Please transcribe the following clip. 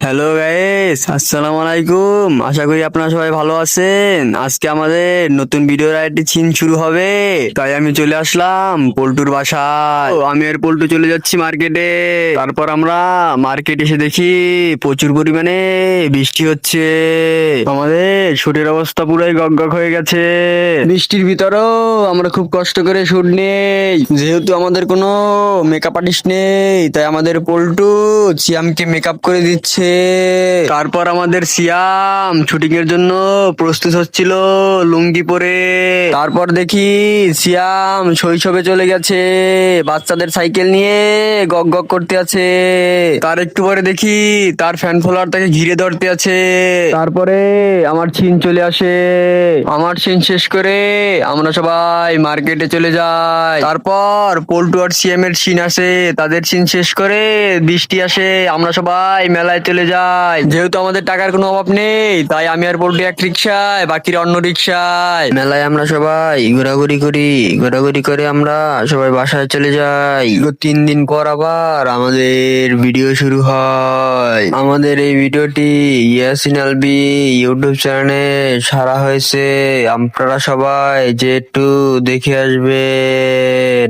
Hello guys, আসসালামু আলাইকুম। আশা করি আপনারা সবাই ভালো আছেন। আজকে আমাদের নতুন ভিডিওর একটি সিন শুরু হবে, তাই আমি চলে আসলাম পল্টুর বাসায়। আমি আর পল্টু চলে যাচ্ছি মার্কেটে। তারপর আমরা মার্কেট এসে দেখি প্রচুর পরিমাণে বৃষ্টি হচ্ছে। আমাদের শুটের অবস্থা পুরাই গগ হয়ে গেছে। বৃষ্টির ভিতরেও আমরা খুব কষ্ট করে শুট নেই, যেহেতু আমাদের কোনো মেকআপ আর্টিস্ট নেই, তাই আমাদের পল্টু সিয়ামকে মেকআপ করে দিচ্ছে। তারপর আমাদের সিয়াম শুটিং এর জন্য প্রস্তুত হচ্ছিল লুঙ্গি পরে। তারপর দেখি সিয়াম শৈশবে চলে গেছে, বাচ্চাদের সাইকেল নিয়ে গগ গগ করতে আছে। তার একটু পরে দেখি তার ফ্যান ফলোয়ার তাকে ঘিরে ধরতে আছে। তারপরে আমার সিন চলে আসে। আমার সিন শেষ করে আমরা সবাই মার্কেটে চলে যাই। তারপর পল্টু আর সিএম এর সিন আসে, তাদের সিন শেষ করে বৃষ্টি আসে, আমরা সবাই মেলায় চলে যাই। যেহেতু আমাদের টাকার কোনো অভাব নেই, তাই আমি আর পল্টু এক রিক্সায়, বাকিরা অন্য রিক্সায়। মেলায় আমরা সবাই ঘোরাঘুরি করি, ঘোরাঘুরি করে আমরা সবাই বাসায় চলে যাই। 3 দিন পর আবার আমাদের ভিডিও শুরু হয়। আমাদের এই ভিডিওটি ইয়াসিন আলবি ইউটিউব চ্যানেলে ছাড়া হয়েছে। আপনারা সবাই যে একটু দেখে আসবেন।